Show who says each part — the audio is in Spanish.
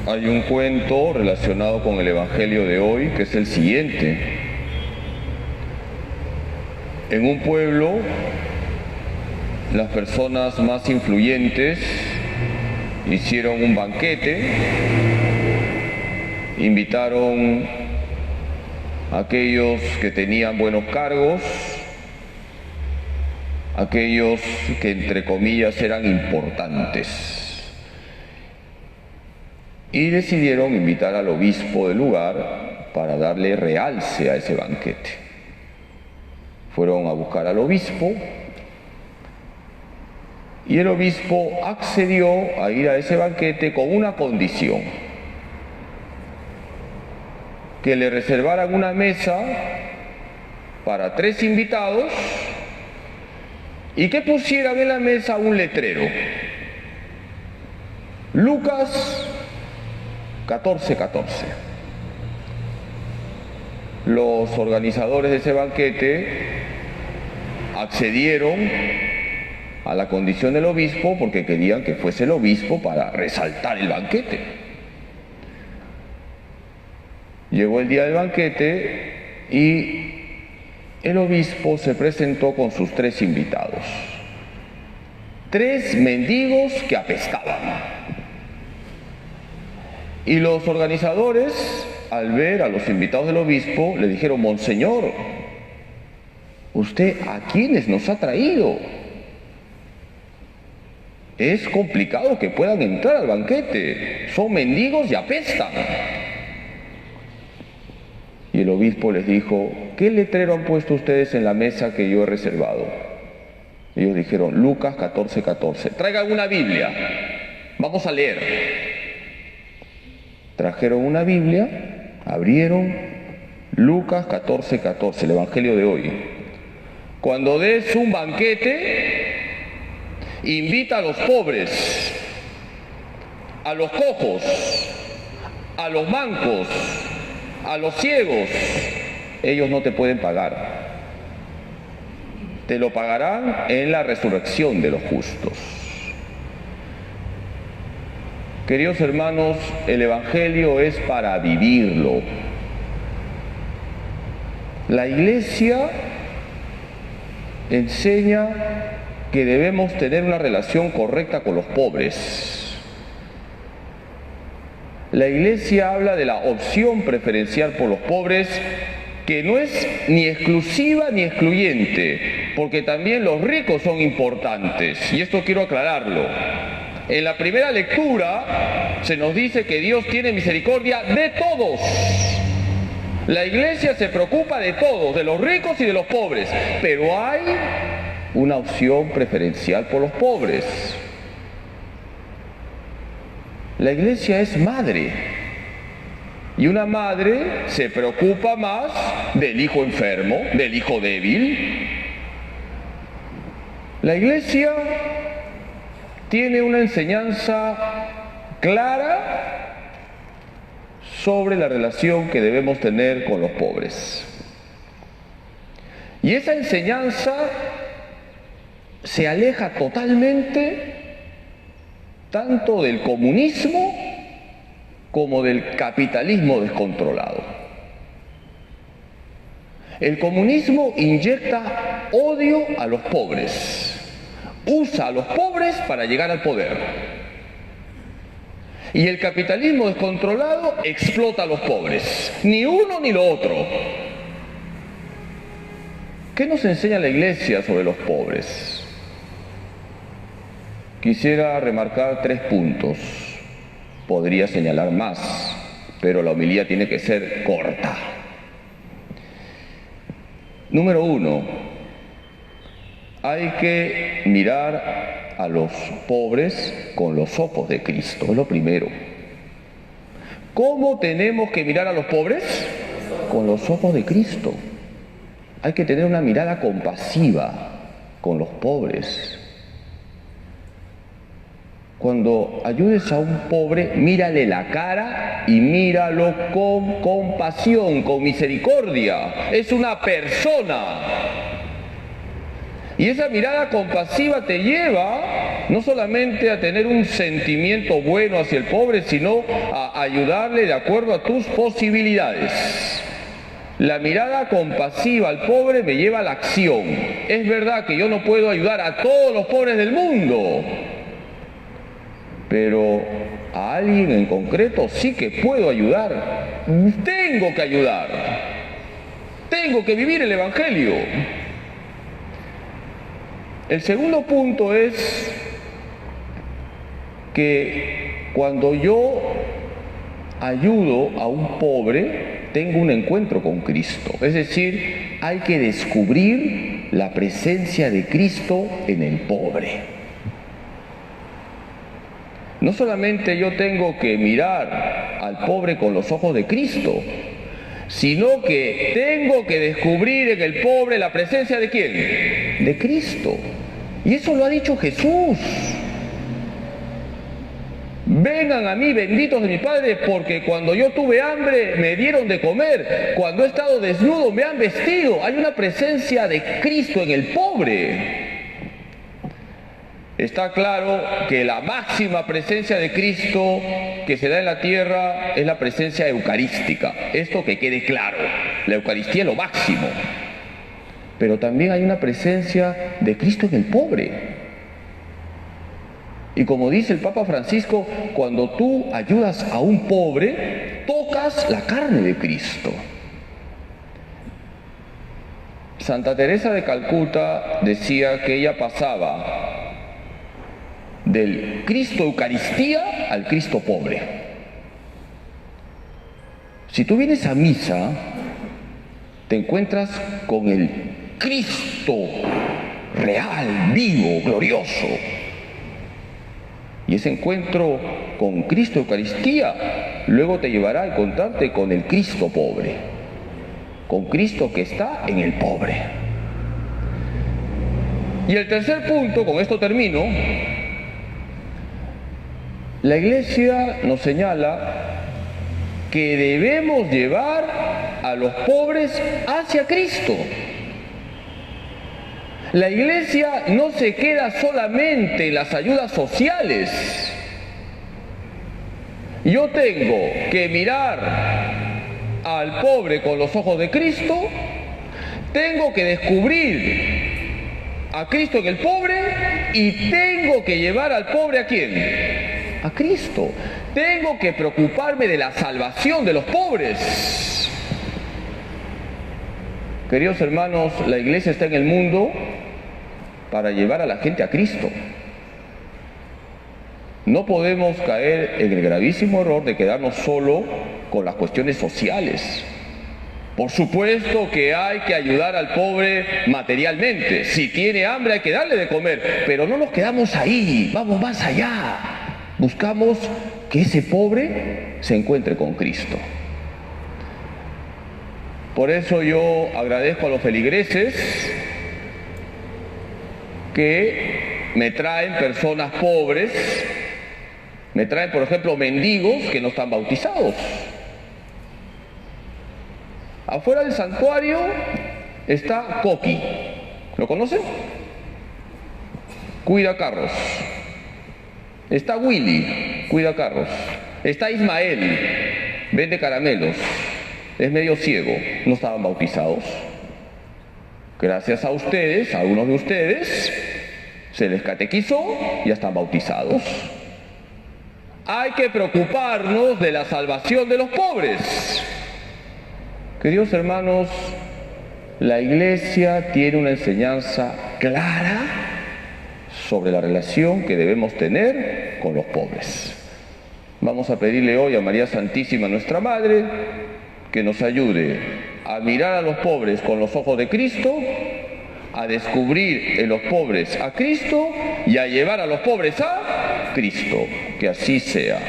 Speaker 1: Hay un cuento relacionado con el Evangelio de hoy que es el siguiente. En un pueblo, las personas más influyentes hicieron un banquete, invitaron a aquellos que tenían buenos cargos, aquellos que entre comillas eran importantes. Y decidieron invitar al obispo del lugar para darle realce a ese banquete. Fueron a buscar al obispo y el obispo accedió a ir a ese banquete con una condición: que le reservaran una mesa para 3 invitados y que pusieran en la mesa un letrero: Lucas 14:14. Los organizadores de ese banquete accedieron a la condición del obispo porque querían que fuese el obispo para resaltar el banquete. Llegó el día del banquete y el obispo se presentó con sus 3 invitados. 3 mendigos que apestaban. Y los organizadores, al ver a los invitados del obispo, le dijeron: Monseñor, ¿usted a quiénes nos ha traído? Es complicado que puedan entrar al banquete, son mendigos y apestan. Y el obispo les dijo: ¿qué letrero han puesto ustedes en la mesa que yo he reservado? Ellos dijeron: Lucas 14:14. Traigan una Biblia, vamos a leer. Trajeron una Biblia, abrieron Lucas 14:14, el Evangelio de hoy. Cuando des un banquete, invita a los pobres, a los cojos, a los mancos, a los ciegos. Ellos no te pueden pagar. Te lo pagarán en la resurrección de los justos. Queridos hermanos, el Evangelio es para vivirlo. La Iglesia enseña que debemos tener una relación correcta con los pobres. La Iglesia habla de la opción preferencial por los pobres, que no es ni exclusiva ni excluyente, porque también los ricos son importantes, y esto quiero aclararlo. En la primera lectura se nos dice que Dios tiene misericordia de todos. La Iglesia se preocupa de todos, de los ricos y de los pobres, pero hay una opción preferencial por los pobres. La Iglesia es madre, y una madre se preocupa más del hijo enfermo, del hijo débil. La Iglesia tiene una enseñanza clara sobre la relación que debemos tener con los pobres. Y esa enseñanza se aleja totalmente tanto del comunismo como del capitalismo descontrolado. El comunismo inyecta odio a los pobres. Usa a los pobres para llegar al poder. Y el capitalismo descontrolado explota a los pobres. Ni uno ni lo otro. ¿Qué nos enseña la Iglesia sobre los pobres? Quisiera remarcar 3 puntos. Podría señalar más, pero la homilía tiene que ser corta. Número 1. Hay que mirar a los pobres con los ojos de Cristo, es lo primero. ¿Cómo tenemos que mirar a los pobres? Con los ojos de Cristo. Hay que tener una mirada compasiva con los pobres. Cuando ayudes a un pobre, mírale la cara y míralo con compasión, con misericordia. Es una persona. Y esa mirada compasiva te lleva no solamente a tener un sentimiento bueno hacia el pobre, sino a ayudarle de acuerdo a tus posibilidades. La mirada compasiva al pobre me lleva a la acción. Es verdad que yo no puedo ayudar a todos los pobres del mundo, pero a alguien en concreto sí que puedo ayudar. Tengo que ayudar. Tengo que vivir el Evangelio. El segundo punto es que cuando yo ayudo a un pobre, tengo un encuentro con Cristo. Es decir, hay que descubrir la presencia de Cristo en el pobre. No solamente yo tengo que mirar al pobre con los ojos de Cristo, sino que tengo que descubrir en el pobre la presencia ¿de quién? De Cristo. Y eso lo ha dicho Jesús. Vengan a mí, benditos de mi Padre, porque cuando yo tuve hambre me dieron de comer, cuando he estado desnudo me han vestido. Hay una presencia de Cristo en el pobre. Está claro que la máxima presencia de Cristo que se da en la tierra es la presencia eucarística. Esto que quede claro, la Eucaristía es lo máximo. Pero también hay una presencia de Cristo en el pobre. Y como dice el Papa Francisco, cuando tú ayudas a un pobre, tocas la carne de Cristo. Santa Teresa de Calcuta decía que ella pasaba del Cristo Eucaristía al Cristo pobre. Si tú vienes a misa, te encuentras con el Cristo real, vivo, glorioso. Y ese encuentro con Cristo Eucaristía luego te llevará a encontrarte con el Cristo pobre, con Cristo que está en el pobre. Y el tercer punto, con esto termino, la Iglesia nos señala que debemos llevar a los pobres hacia Cristo. La Iglesia no se queda solamente en las ayudas sociales. Yo tengo que mirar al pobre con los ojos de Cristo, tengo que descubrir a Cristo en el pobre y tengo que llevar al pobre ¿a quién? A Cristo. Tengo que preocuparme de la salvación de los pobres. Queridos hermanos, la Iglesia está en el mundo para llevar a la gente a Cristo. No podemos caer en el gravísimo error de quedarnos solo con las cuestiones sociales. Por supuesto que hay que ayudar al pobre materialmente. Si tiene hambre hay que darle de comer, pero no nos quedamos ahí, vamos más allá. Buscamos que ese pobre se encuentre con Cristo. Por eso yo agradezco a los feligreses que me traen personas pobres, me traen por ejemplo mendigos que no están bautizados. Afuera del santuario está Coqui, ¿lo conocen? Cuida carros. Está Willy, cuida carros. Está Ismael, vende caramelos, es medio ciego, no estaban bautizados. Gracias a ustedes, a algunos de ustedes, se les catequizó y ya están bautizados. Hay que preocuparnos de la salvación de los pobres. Queridos hermanos, la Iglesia tiene una enseñanza clara sobre la relación que debemos tener con los pobres. Vamos a pedirle hoy a María Santísima, nuestra Madre, que nos ayude a mirar a los pobres con los ojos de Cristo, a descubrir en los pobres a Cristo y a llevar a los pobres a Cristo. Que así sea.